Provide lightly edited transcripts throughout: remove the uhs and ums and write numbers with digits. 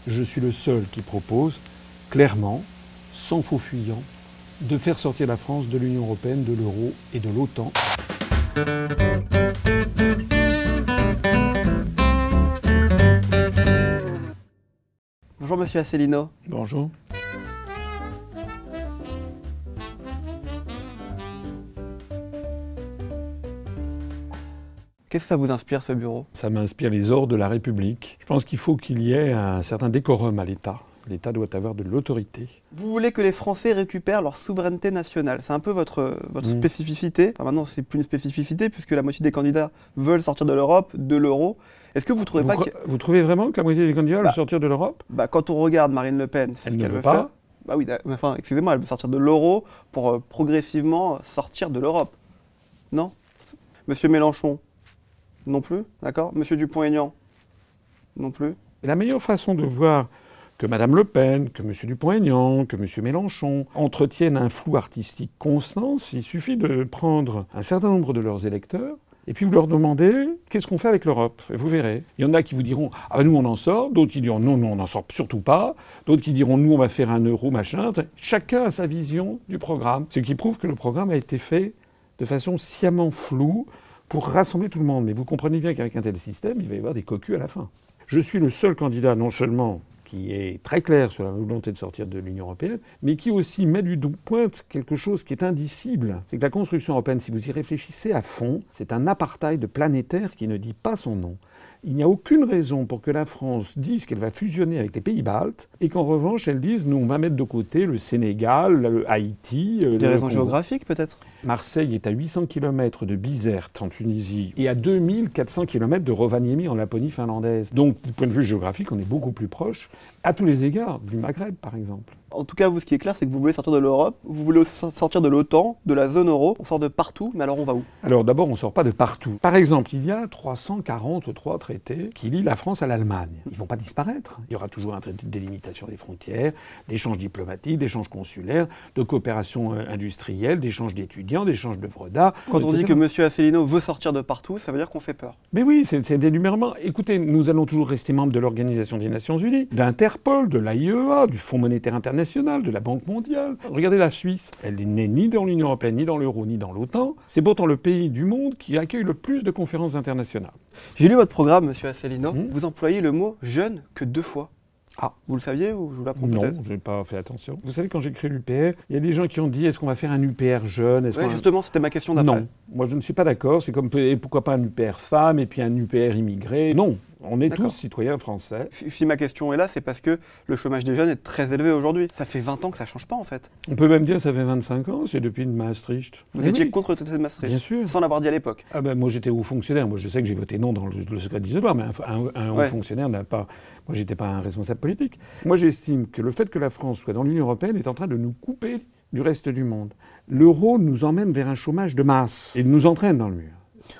Je suis le seul qui propose, clairement, sans faux fuyant, de faire sortir la France de l'Union européenne, de l'euro et de l'OTAN. Bonjour Monsieur Asselineau. Bonjour. Qu'est-ce que ça vous inspire, ce bureau? Ça m'inspire les ordres de la République. Je pense qu'il faut qu'il y ait un certain décorum à l'État. L'État doit avoir de l'autorité. Vous voulez que les Français récupèrent leur souveraineté nationale. C'est un peu votre spécificité. Enfin, maintenant, c'est plus une spécificité puisque la moitié des candidats veulent sortir de l'Europe, de l'euro. Est-ce que vous trouvez pas Vous trouvez vraiment que la moitié des candidats veulent sortir de l'Europe? Quand on regarde Marine Le Pen, c'est ce qu'elle veut faire. Bah oui, enfin, excusez-moi, elle veut sortir de l'euro pour progressivement sortir de l'Europe. Non? Monsieur Mélenchon? Non plus, d'accord. Monsieur Dupont-Aignan? Non plus. Et la meilleure façon de voir que Mme Le Pen, que M. Dupont-Aignan, que M. Mélenchon entretiennent un flou artistique constant, il suffit de prendre un certain nombre de leurs électeurs et puis vous leur demandez qu'est-ce qu'on fait avec l'Europe. Et vous verrez. Il y en a qui vous diront « Ah ben nous on en sort », d'autres qui diront « Non, on n'en sort surtout pas », d'autres qui diront « Nous on va faire un euro, machin ». Chacun a sa vision du programme, ce qui prouve que le programme a été fait de façon sciemment floue pour rassembler tout le monde. Mais vous comprenez bien qu'avec un tel système, il va y avoir des cocus à la fin. Je suis le seul candidat, non seulement qui est très clair sur la volonté de sortir de l'Union européenne, mais qui aussi met du pointe quelque chose qui est indicible. C'est que la construction européenne, si vous y réfléchissez à fond, c'est un apartheid planétaire qui ne dit pas son nom. Il n'y a aucune raison pour que la France dise qu'elle va fusionner avec les pays baltes et qu'en revanche, elle dise nous, on va mettre de côté le Sénégal, le Haïti. Des raisons géographiques, peut-être? Marseille est à 800 km de Bizerte en Tunisie et à 2400 km de Rovaniemi en Laponie finlandaise. Donc, du point de vue géographique, on est beaucoup plus proche, à tous les égards, du Maghreb, par exemple. En tout cas, vous, ce qui est clair, c'est que vous voulez sortir de l'Europe, vous voulez aussi sortir de l'OTAN, de la zone euro. On sort de partout, mais alors on va où? Alors d'abord, on ne sort pas de partout. Par exemple, il y a 343 traités qui lient la France à l'Allemagne. Ils ne vont pas disparaître. Il y aura toujours un traité de délimitation des frontières, d'échanges diplomatiques, d'échanges consulaires, de coopération industrielle, d'échanges d'étudiants, d'échanges d'œuvres d'art. Quand on dit que M. Asselineau veut sortir de partout, ça veut dire qu'on fait peur. Mais oui, c'est des numérements. Écoutez, nous allons toujours rester membres de l'Organisation des Nations Unies, d'Interpol, de l'AIEA, du Fonds monétaire international, de la Banque mondiale. Regardez la Suisse. Elle n'est ni dans l'Union européenne, ni dans l'euro, ni dans l'OTAN. C'est pourtant le pays du monde qui accueille le plus de conférences internationales. J'ai lu votre programme, M. Asselineau. Vous employez le mot « jeune » que 2 fois. Ah. Vous le saviez ou je vous l'apprends peut-être? Non, je n'ai pas fait attention. Vous savez, quand j'ai créé l'UPR, il y a des gens qui ont dit est-ce qu'on va faire un UPR jeune? Oui, justement, c'était ma question d'après. Non, moi je ne suis pas d'accord. C'est comme pourquoi pas un UPR femme et puis un UPR immigré? Non. On est tous citoyens français. Si ma question est là, c'est parce que le chômage des jeunes est très élevé aujourd'hui. Ça fait 20 ans que ça ne change pas en fait. On peut même dire que ça fait 25 ans, c'est depuis Maastricht. Vous étiez contre le traité de Maastricht? Bien sûr. Sans l'avoir dit à l'époque? Ah ben, moi j'étais haut fonctionnaire. Moi je sais que j'ai voté non dans le secret d'isoloir, mais un haut fonctionnaire n'a pas... Moi j'étais pas un responsable politique. Moi j'estime que le fait que la France soit dans l'Union européenne est en train de nous couper du reste du monde. L'euro nous emmène vers un chômage de masse et nous entraîne dans le mur.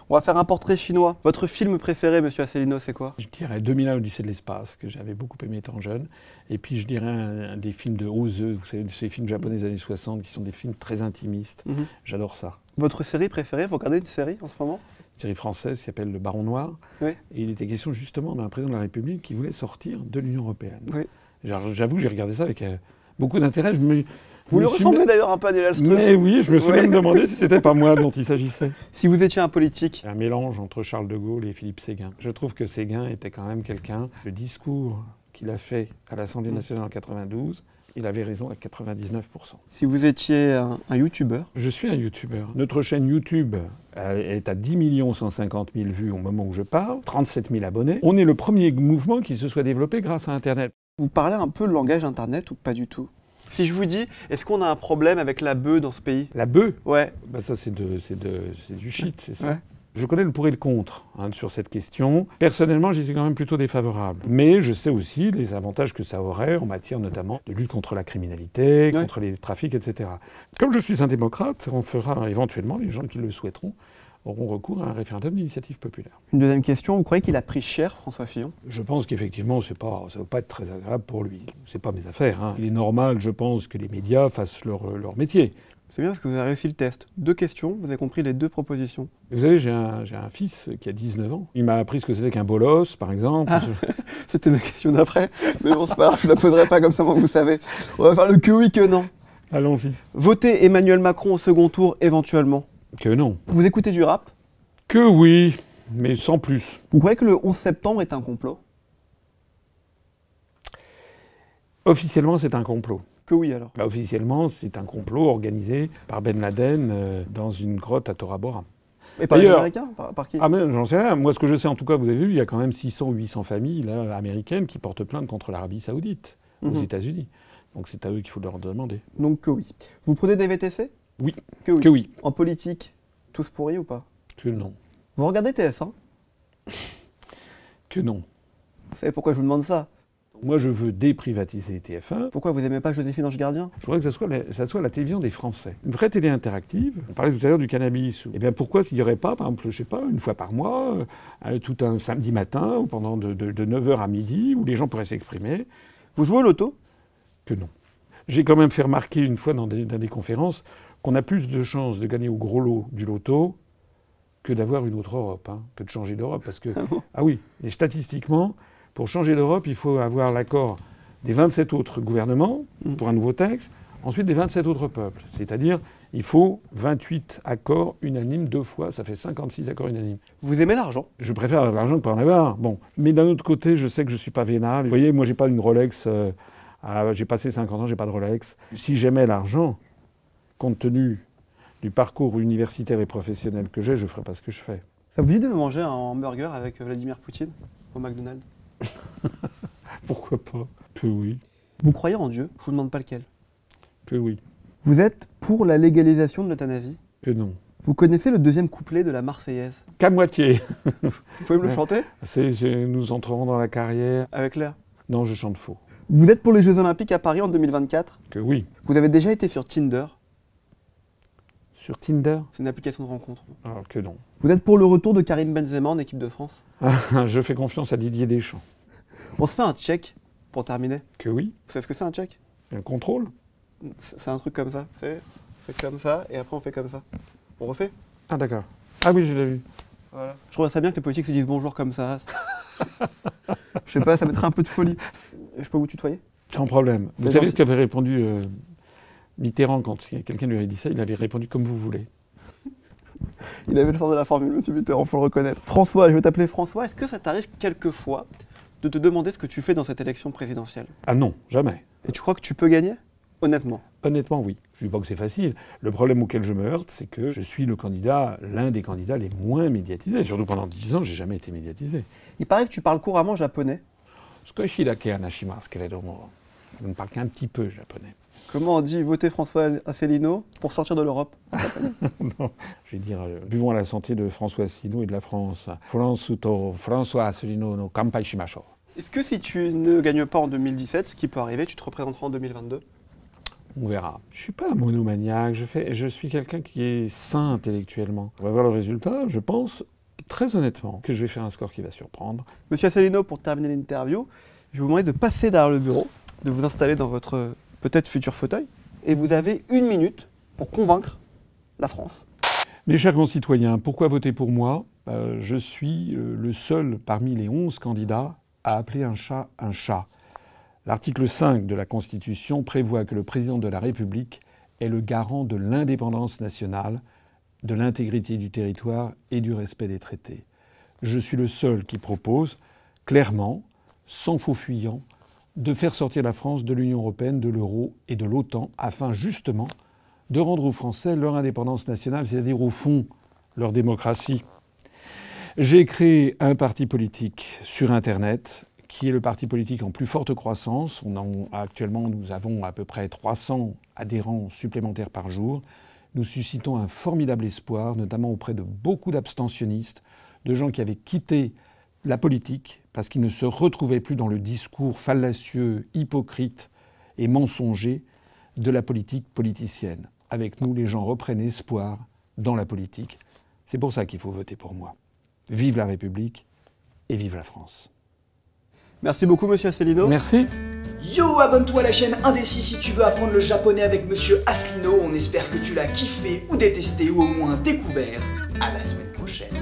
On va faire un portrait chinois. Votre film préféré, M. Asselineau, c'est quoi? Je dirais 2001 Odyssée de l'espace, que j'avais beaucoup aimé étant jeune. Et puis je dirais un des films de Ozu, vous savez, ces films japonais des années 60, qui sont des films très intimistes. J'adore ça. Votre série préférée? Vous regardez une série en ce moment? Une série française qui s'appelle Le Baron Noir. Oui. Et il était question justement d'un président de la République qui voulait sortir de l'Union européenne. Oui. J'avoue, j'ai regardé ça avec beaucoup d'intérêt. Vous lui ressemblez d'ailleurs un peu à Neil Hallström. Mais oui, je me suis même demandé si c'était pas moi dont il s'agissait. Si vous étiez un politique? Un mélange entre Charles de Gaulle et Philippe Séguin. Je trouve que Séguin était quand même quelqu'un. Le discours qu'il a fait à l'Assemblée nationale en 92, il avait raison à 99%. Si vous étiez un youtubeur? Je suis un youtubeur. Notre chaîne YouTube est à 10 150 000 vues au moment où je parle, 37 000 abonnés. On est le premier mouvement qui se soit développé grâce à Internet. Vous parlez un peu le langage Internet ou pas du tout? Si je vous dis, est-ce qu'on a un problème avec la bœuf dans ce pays? La bœuf? Ouais. Bah ça, c'est du shit, c'est ça. Ouais. Je connais le pour et le contre sur cette question. Personnellement, j'y suis quand même plutôt défavorable. Mais je sais aussi les avantages que ça aurait en matière notamment de lutte contre la criminalité, contre les trafics, etc. Comme je suis un démocrate, on fera éventuellement, les gens qui le souhaiteront, auront recours à un référendum d'initiative populaire. Une deuxième question, vous croyez qu'il a pris cher, François Fillon? Je pense qu'effectivement, ça ne va pas être très agréable pour lui. C'est pas mes affaires. Il est normal, je pense, que les médias fassent leur métier. C'est bien parce que vous avez réussi le test. 2 questions, vous avez compris les 2 propositions. Vous savez, j'ai un fils qui a 19 ans. Il m'a appris ce que c'était qu'un bolos, par exemple. Ah, c'était ma question d'après. Mais bon, c'est pas grave, je ne la poserai pas comme ça, moi, vous savez. On va faire le que oui, que non. Allons-y. Voter Emmanuel Macron au second tour, éventuellement. Que non. Vous écoutez du rap? Que oui, mais sans plus. Vous croyez que le 11 septembre est un complot? Officiellement, c'est un complot. Que oui, alors? Bah, officiellement, c'est un complot organisé par Ben Laden dans une grotte à Tora Bora. Et par les Américains? Par qui? Ah mais j'en sais rien. Moi, ce que je sais, en tout cas, vous avez vu, il y a quand même 600 ou 800 familles là, américaines qui portent plainte contre l'Arabie Saoudite, aux États-Unis. Donc c'est à eux qu'il faut leur demander. Donc que oui. Vous prenez des VTC? Oui. Que oui. Que oui. En politique, tous pourris ou pas? Que non. Vous regardez TF1? Que non. Vous savez pourquoi je vous demande ça? Moi, je veux déprivatiser TF1. Pourquoi vous n'aimez pas Joséphine Ange Gardien? Je voudrais que ça soit la télévision des Français. Une vraie télé interactive. On parlait tout à l'heure du cannabis. Eh bien, pourquoi s'il n'y aurait pas, par exemple, je sais pas, une fois par mois, tout un samedi matin, ou pendant de 9h à midi, où les gens pourraient s'exprimer? Vous jouez au loto? Que non. J'ai quand même fait remarquer une fois dans des conférences qu'on a plus de chances de gagner au gros lot du loto que d'avoir une autre Europe, hein, que de changer d'Europe. Parce que, ah oui, et statistiquement, pour changer d'Europe, il faut avoir l'accord des 27 autres gouvernements pour un nouveau texte, ensuite des 27 autres peuples. C'est-à-dire, il faut 28 accords unanimes 2 fois, ça fait 56 accords unanimes. Vous aimez l'argent? Je préfère l'argent que pas en avoir. Bon, mais d'un autre côté, je sais que je suis pas vénal. Vous voyez, moi, j'ai pas une Rolex. J'ai passé 50 ans, j'ai pas de Rolex. Si j'aimais l'argent, compte tenu du parcours universitaire et professionnel que j'ai, je ferais pas ce que je fais. Ça vous dit de manger un hamburger avec Vladimir Poutine au McDonald's? Pourquoi pas? Que oui. Vous croyez en Dieu? Je vous demande pas lequel. Que oui. Vous êtes pour la légalisation de l'euthanasie? Que non. Vous connaissez le 2e couplet de la Marseillaise? Qu'à moitié. Vous pouvez me le chanter? Nous entrerons dans la carrière. Avec l'air? Non, je chante faux. Vous êtes pour les Jeux Olympiques à Paris en 2024? Que oui. Vous avez déjà été sur Tinder? Sur Tinder? C'est une application de rencontre. Alors que non. Vous êtes pour le retour de Karim Benzema en équipe de France? Je fais confiance à Didier Deschamps. On se fait un check pour terminer. Que oui. Vous savez ce que c'est un check? Un contrôle? C'est un truc comme ça. Vous savez, on fait comme ça et après on fait comme ça. On refait? Ah d'accord. Ah oui, je l'ai vu. Voilà. Je trouve ça bien que les politiques se disent bonjour comme ça. Je sais pas, ça mettrait un peu de folie. Je peux vous tutoyer? Sans problème. Vous savez ce qu'avait répondu Mitterrand quand quelqu'un lui avait dit ça? Il avait répondu comme vous voulez. Il avait le sens de la formule, monsieur Mitterrand, faut le reconnaître. François, je vais t'appeler François. Est-ce que ça t'arrive quelquefois de te demander ce que tu fais dans cette élection présidentielle? Ah non, jamais. Et tu crois que tu peux gagner? Honnêtement? Honnêtement, oui. Je ne dis pas que c'est facile. Le problème auquel je me heurte, c'est que je suis l'un des candidats les moins médiatisés. Surtout pendant 10 ans, j'ai jamais été médiatisé. Il paraît que tu parles couramment japonais. Je ne parle qu'un petit peu japonais. Comment on dit voter François Asselineau pour sortir de l'Europe? Non, je vais dire buvons à la santé de François Asselineau et de la France. François Asselineau no kanpai shimashou. Est-ce que si tu ne gagnes pas en 2017, ce qui peut arriver, tu te représenteras en 2022? On verra. Je ne suis pas un monomaniaque, je suis quelqu'un qui est sain intellectuellement. On va voir le résultat, je pense, très honnêtement, que je vais faire un score qui va surprendre. Monsieur Asselineau, pour terminer l'interview, je vais vous demander de passer derrière le bureau, de vous installer dans votre peut-être futur fauteuil, et vous avez 1 minute pour convaincre la France. Mes chers concitoyens, pourquoi voter pour moi? Je suis le seul parmi les 11 candidats à appeler un chat un chat. L'article 5 de la Constitution prévoit que le président de la République est le garant de l'indépendance nationale, de l'intégrité du territoire et du respect des traités. Je suis le seul qui propose, clairement, sans faux fuyant, de faire sortir la France de l'Union européenne, de l'euro et de l'OTAN, afin justement de rendre aux Français leur indépendance nationale, c'est-à-dire au fond leur démocratie. J'ai créé un parti politique sur Internet qui est le parti politique en plus forte croissance. Actuellement, nous avons à peu près 300 adhérents supplémentaires par jour. Nous suscitons un formidable espoir, notamment auprès de beaucoup d'abstentionnistes, de gens qui avaient quitté la politique parce qu'ils ne se retrouvaient plus dans le discours fallacieux, hypocrite et mensonger de la politique politicienne. Avec nous, les gens reprennent espoir dans la politique. C'est pour ça qu'il faut voter pour moi. Vive la République et vive la France. Merci beaucoup, monsieur Asselineau. Merci. Yo, abonne-toi à la chaîne Indécis si tu veux apprendre le japonais avec Monsieur Asselineau. On espère que tu l'as kiffé ou détesté ou au moins découvert. À la semaine prochaine.